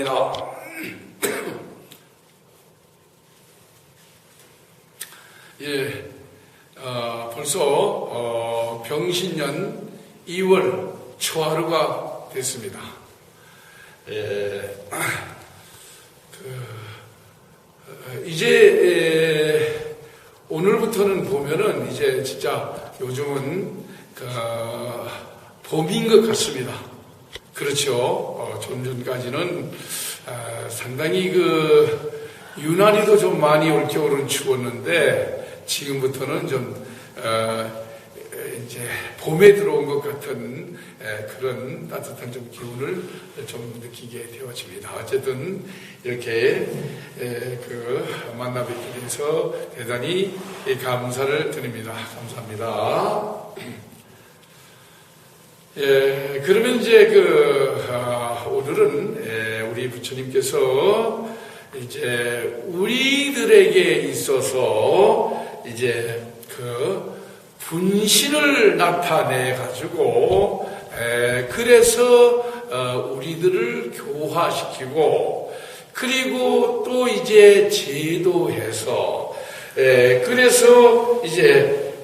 감사합니다. 예, 벌써 병신년 2월 초하루가 됐습니다. 이제 오늘부터는 보면은 이제 진짜 요즘은 봄인 것 같습니다. 그렇죠. 좀 전까지는 상당히 유난히도 좀 많이 올겨울은 추웠는데 지금부터는 좀 이제 봄에 들어온 것 같은 그런 따뜻한 좀 기운을 좀 느끼게 되어집니다. 어쨌든 이렇게 만나 뵙게 돼서 대단히 감사를 드립니다. 감사합니다. 예, 그러면 이제 오늘은 우리 부처님께서 이제 우리들에게 있어서 이제 분신을 나타내 가지고 그래서 우리들을 교화시키고 그리고 또 이제 제도해서 그래서 이제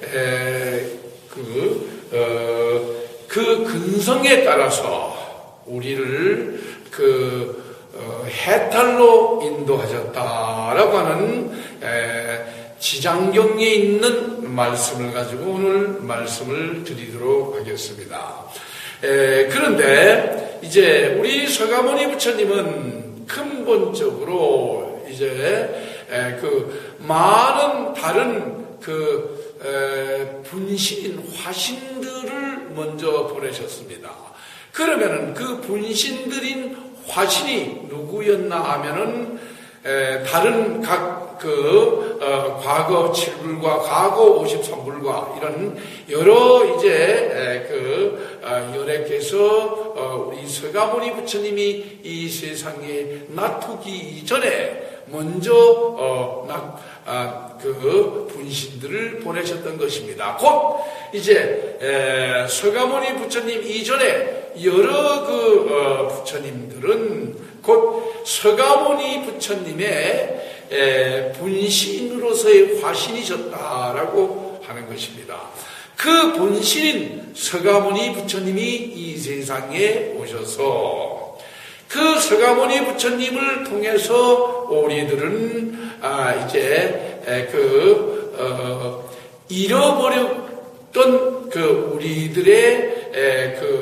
그 근성에 따라서 우리를 해탈로 인도하셨다라고 하는 지장경에 있는 말씀을 가지고 오늘 말씀을 드리도록 하겠습니다. 그런데 이제 우리 서가모니 부처님은 근본적으로 이제 많은 다른 분신 화신들을 먼저 보내셨습니다. 그러면은 그 분신들인 화신이 누구였나 하면은 다른 각 과거 7불과 과거 53불과 이런 여러 이제 열애께서 우리 서가모니 부처님이 이 세상에 나투기 이전에 먼저 분신들을 보내셨던 것입니다. 곧 이제 서가모니 부처님 이전에 여러 부처님들은 곧 서가모니 부처님의 분신으로서의 화신이셨다라고 하는 것입니다. 그 본신인 서가모니 부처님이 이 세상에 오셔서 그 서가모니 부처님을 통해서 우리들은 이제 잃어버렸던 우리들의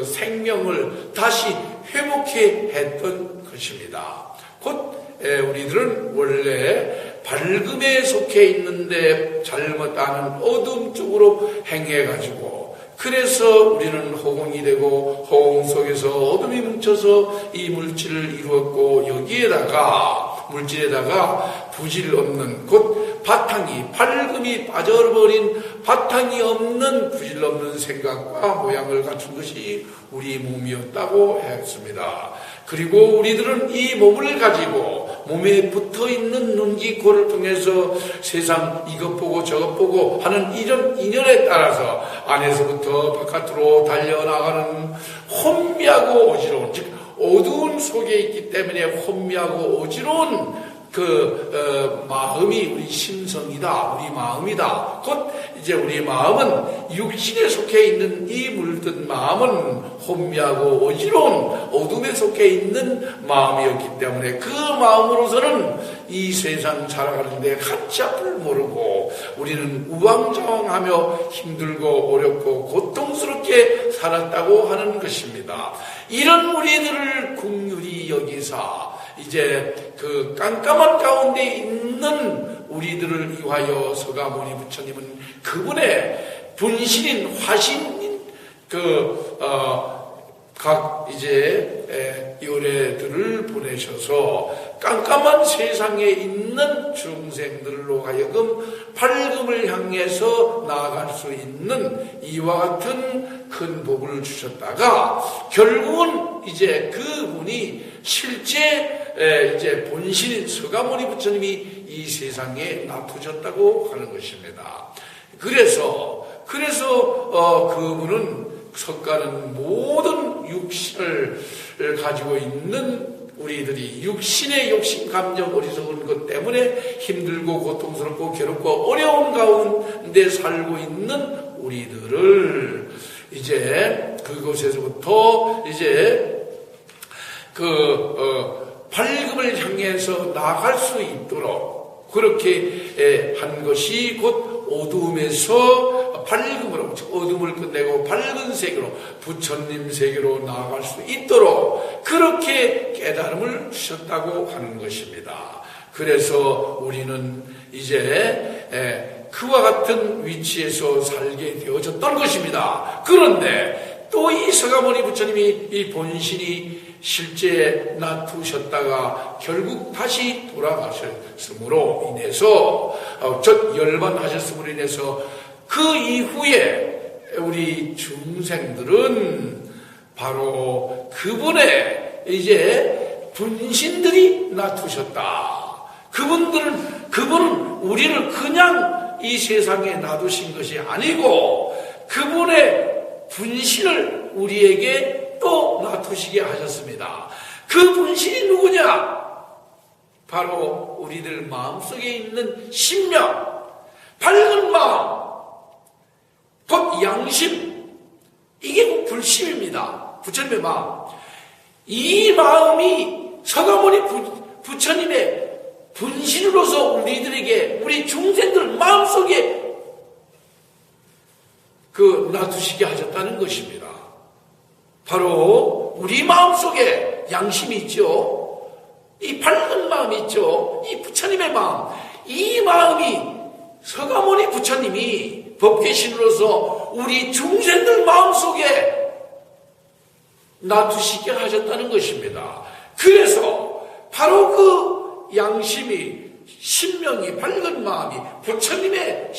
생명을 다시 회복해 했던 것입니다. 곧 우리들은 원래 밝음에 속해 있는데 잘못하는 어둠 쪽으로 행해가지고 그래서 우리는 허공이 되고 허공 속에서 어둠이 뭉쳐서 이 물질을 이루었고 여기에다가 물질에다가 부질 없는 곧 바탕이 밝음이 빠져버린 바탕이 없는 부질 없는 생각과 모양을 갖춘 것이 우리 몸이었다고 했습니다. 그리고 우리들은 이 몸을 가지고 몸에 붙어있는 눈기 코를 통해서 세상 이것 보고 저것 보고 하는 이런 인연에 따라서 안에서부터 바깥으로 달려나가는 혼미하고 어지러운 즉 어두운 속에 있기 때문에 혼미하고 어지러운 마음이 우리 심성이다, 우리 마음이다. 곧 이제 우리 마음은 육신에 속해 있는 이 물든 마음은 혼미하고 어지러운 어둠에 속해 있는 마음이었기 때문에 그 마음으로서는 이 세상 살아가는데 같이 앞을 모르고 우리는 우왕좌왕하며 힘들고 어렵고 고통스럽게 살았다고 하는 것입니다. 이런 우리들을 긍휼히 여기사 이제 깜깜한 가운데 있는 우리들을 위하여 서가모니 부처님은 그분의 분신인 화신인 각 이제 요래들을 보내셔서 깜깜한 세상에 있는 중생들로 하여금 밝음을 향해서 나아갈 수 있는 이와 같은 큰 복을 주셨다가 결국은 이제 그분이 실제 이제 본신인 서가모니 부처님이 이 세상에 나타나셨다고 하는 것입니다. 그래서 그분은 석가는 모든 육신을 가지고 있는 우리들이 육신의 욕심, 감정, 어리석은 것 때문에 힘들고 고통스럽고 괴롭고 어려운 가운데 살고 있는 우리들을 이제 그곳에서부터 이제 밝음을 향해서 나아갈 수 있도록 그렇게 한 것이 곧 어둠에서 밝음으로, 어둠을 끝내고 밝은 세계로, 부처님 세계로 나아갈 수 있도록 그렇게 깨달음을 주셨다고 하는 것입니다. 그래서 우리는 이제 그와 같은 위치에서 살게 되어졌던 것입니다. 그런데 또 이 서가모니 부처님이 이 본신이 실제 놔두셨다가 결국 다시 돌아가셨으므로 인해서 열반하셨음으로 인해서 그 이후에 우리 중생들은 바로 그분의 이제 분신들이 놔두셨다. 그분은 우리를 그냥 이 세상에 놔두신 것이 아니고 그분의 분신을 우리에게 또 놔두시게 하셨습니다. 그 분신이 누구냐? 바로 우리들 마음속에 있는 신명, 밝은 마음, 곧 양심, 이게 곧 불심입니다. 부처님의 마음. 이 마음이 서가모니 부처님의 분신으로서 우리들에게, 우리 중생들 마음속에 놔두시게 하셨다는 것입니다. 바로 우리 마음속에 양심이 있죠. 이 밝은 마음이 있죠. 이 부처님의 마음. 이 마음이 서가모니 부처님이 법계신으로서 우리 중생들 마음속에 놔두시게 하셨다는 것입니다. 그래서 바로 그 양심이, 신명이, 밝은 마음이, 부처님의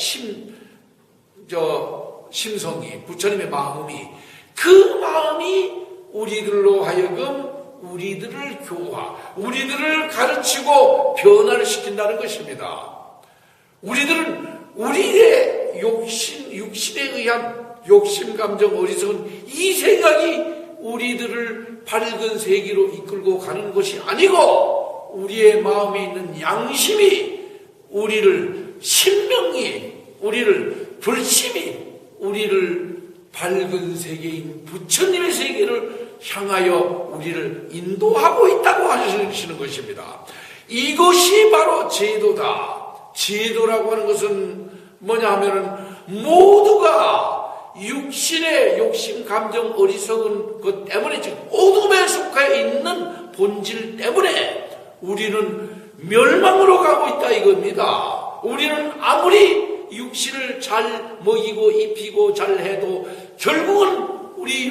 심성이, 부처님의 마음이, 그 마음이 우리들로 하여금 우리들을 우리들을 가르치고 변화를 시킨다는 것입니다. 우리들은 우리의 육신에 의한 욕심, 감정, 어리석은 이 생각이 우리들을 밝은 세계로 이끌고 가는 것이 아니고 우리의 마음에 있는 양심이 우리를, 신명이 우리를, 불심이 우리를 밝은 세계인 부처님의 세계를 향하여 우리를 인도하고 있다고 하시는 것입니다. 이것이 바로 제도다. 제도라고 하는 것은 뭐냐 하면은 모두가 육신의 욕심, 감정, 어리석은 것 때문에, 즉 어둠에 속해 있는 본질 때문에 우리는 멸망으로 가고 있다 이겁니다. 우리는 아무리 육신을 잘 먹이고 입히고 잘해도 결국은 우리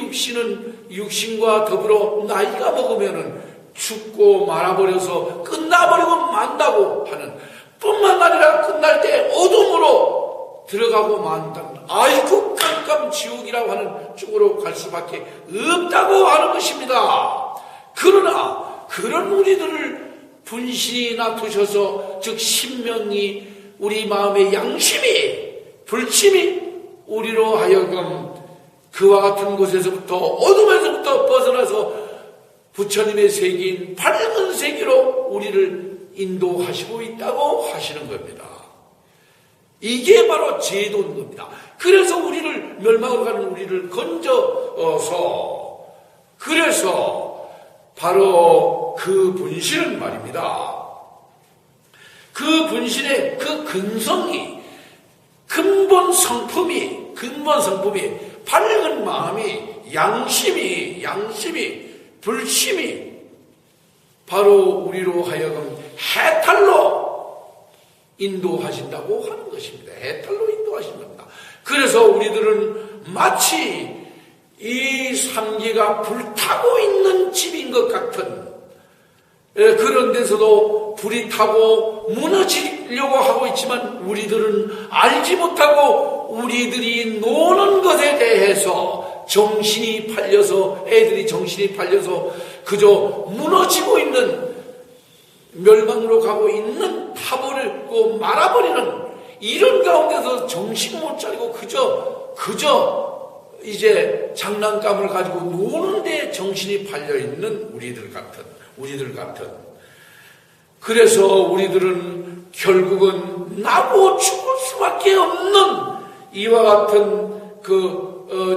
육신과 더불어 나이가 먹으면은 죽고 말아버려서 끝나버리고 만다고 하는, 뿐만 아니라 끝날 때 어둠으로 들어가고 만다는, 아이고 깜깜 지옥이라고 하는 쪽으로 갈 수밖에 없다고 하는 것입니다. 그러나 그런 우리들을 분신이 놔두셔서, 즉 신명이, 우리 마음의 양심이, 불심이 우리로 하여금 그와 같은 곳에서부터, 어둠에서부터 벗어나서 부처님의 세계인 밝은 세계로 우리를 인도하시고 있다고 하시는 겁니다. 이게 바로 제도인 겁니다. 그래서 우리를, 멸망으로 가는 우리를 건져서, 그래서 바로 그 분신은 말입니다. 그 분신의 그 근성이, 근본 성품이 밝은 마음이, 양심이, 불심이 바로 우리로 하여금 해탈로 인도하신다고 하는 것입니다. 해탈로 인도하신 겁니다. 그래서 우리들은 마치 이 삼계가 불타고 있는 집인 것 같은, 그런 데서도 불이 타고 무너지려고 하고 있지만 우리들은 알지 못하고 우리들이 노는 것에 대해서 정신이 팔려서, 애들이 정신이 팔려서 그저 무너지고 있는, 멸망으로 가고 있는, 타버리고 말아버리는 이런 가운데서 정신 못 차리고 그저 이제 장난감을 가지고 노는 데 정신이 팔려있는 우리들 같은, 우리들 같은. 그래서 우리들은 결국은 나고 죽을 수밖에 없는 이와 같은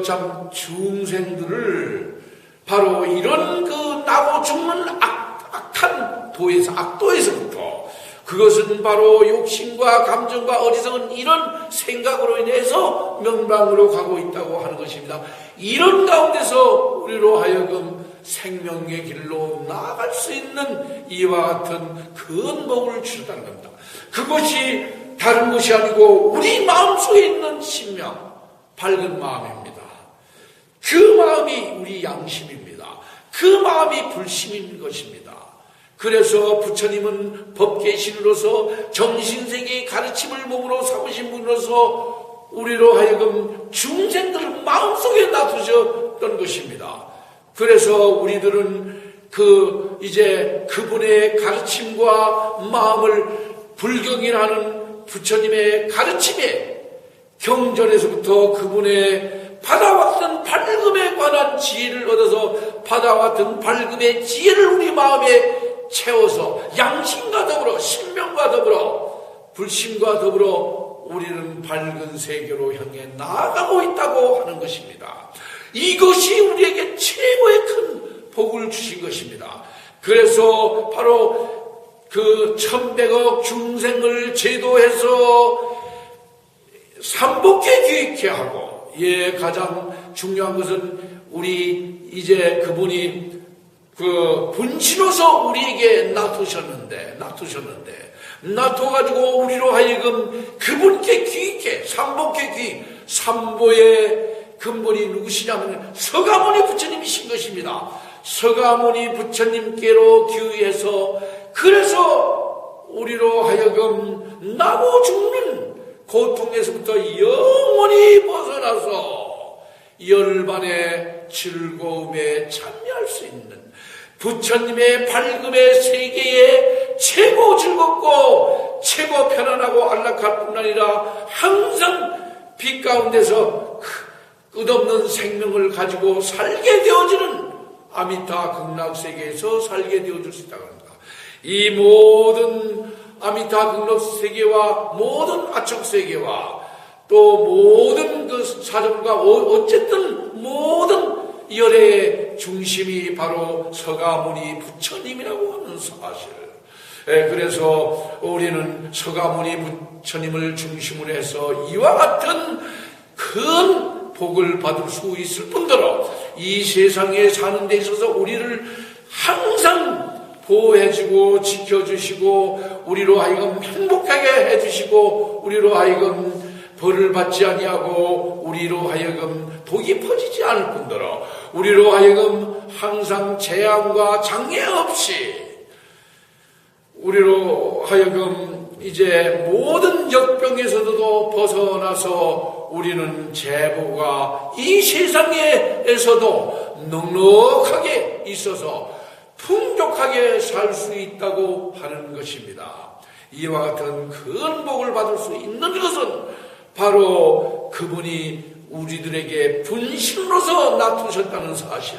참 중생들을 바로 이런 나고 죽는 악한 악도에서부터, 그것은 바로 욕심과 감정과 어리석은 이런 생각으로 인해서 멸망으로 가고 있다고 하는 것입니다. 이런 가운데서 우리로 하여금 생명의 길로 나아갈 수 있는 이와 같은 큰 복을 주셨다는 겁니다. 그것이 다른 것이 아니고 우리 마음속에 있는 신명, 밝은 마음입니다. 그 마음이 우리 양심입니다. 그 마음이 불심인 것입니다. 그래서 부처님은 법계신으로서 정신세계의 가르침을 몸으로 삼으신 분으로서 우리로 하여금 중생들 마음속에 놔두셨던 것입니다. 그래서 우리들은 이제 그분의 가르침과 마음을 불경이라는 부처님의 가르침에 경전에서부터 그분의 받아왔던 밝음에 관한 지혜를 얻어서 받아왔던 밝음의 지혜를 우리 마음에 채워서 양심과 더불어 신명과 더불어 불심과 더불어 우리는 밝은 세계로 향해 나아가고 있다고 하는 것입니다. 이것이 우리에게 최고의 큰 복을 주신 것입니다. 그래서 바로 1100억 중생을 제도해서 삼복해 귀익해 하고, 가장 중요한 것은 우리 이제 그분이 분신으로서 우리에게 놔두셔가지고 우리로 하여금 그분께 귀익해, 삼복해 귀익, 삼보의 근본이 누구시냐면 서가모니 부처님이신 것입니다. 서가모니 부처님께로 귀의해서, 그래서 우리로 하여금 나고 죽는 고통에서부터 영원히 벗어나서 열반의 즐거움에 참여할 수 있는 부처님의 밝음의 세계에 최고 즐겁고 최고 편안하고 안락할 뿐 아니라 항상 빛 가운데서 끝없는 생명을 가지고 살게 되어지는 아미타 극락세계에서 살게 되어질 수 있다고 합니다. 이 모든 아미타 극락세계와 모든 아척세계와 또 모든 사정과 어쨌든 모든 열의 중심이 바로 서가모니 부처님이라고 하는 사실. 그래서 우리는 서가모니 부처님을 중심으로 해서 이와 같은 큰 복을 받을 수 있을 뿐더러 이 세상에 사는 데 있어서 우리를 항상 보호해주고 지켜주시고 우리로 하여금 행복하게 해주시고 우리로 하여금 벌을 받지 아니하고 우리로 하여금 독이 퍼지지 않을 뿐더러 우리로 하여금 항상 재앙과 장애 없이 우리로 하여금 이제 모든 역병에서도 벗어나서 우리는 제보가 이 세상에서도 넉넉하게 있어서 풍족하게 살 수 있다고 하는 것입니다. 이와 같은 큰 복을 받을 수 있는 것은 바로 그분이 우리들에게 분신으로서 놔두셨다는 사실.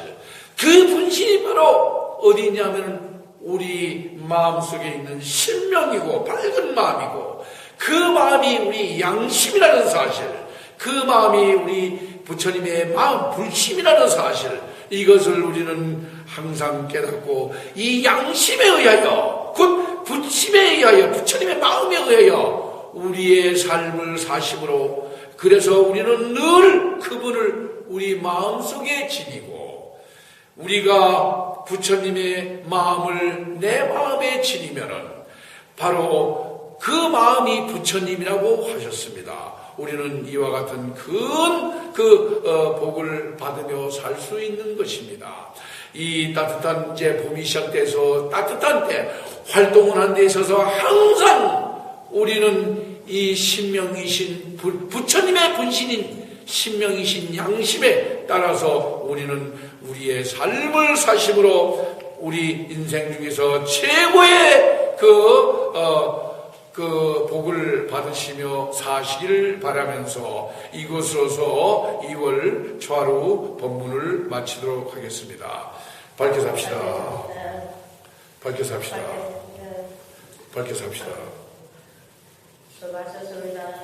그 분신이 바로 어디냐면 우리 마음속에 있는 신명이고 밝은 마음이고 그 마음이 우리 양심이라는 사실, 그 마음이 우리 부처님의 마음 불심이라는 사실, 이것을 우리는 항상 깨닫고 이 양심에 의하여 곧 부심에 의하여 부처님의 마음에 의하여 우리의 삶을 사심으로, 그래서 우리는 늘 그분을 우리 마음속에 지니고 우리가 부처님의 마음을 내 마음에 지니면은 바로 그 마음이 부처님이라고 하셨습니다. 우리는 이와 같은 큰 복을 받으며 살 수 있는 것입니다. 이 따뜻한 이제 봄이 시작돼서 따뜻한 때 활동을 하는 데 있어서 항상 우리는 이 신명이신 부처님의 분신인 신명이신 양심에 따라서 우리는 우리의 삶을 사심으로 우리 인생 중에서 최고의 그 복을 받으시며 사시기를 바라면서 이것으로서 2월 초하루 법문을 마치도록 하겠습니다. 밝혀서 합시다. 밝혀서 합시다. 네. 밝혀서 합시다. 수고하셨습니다.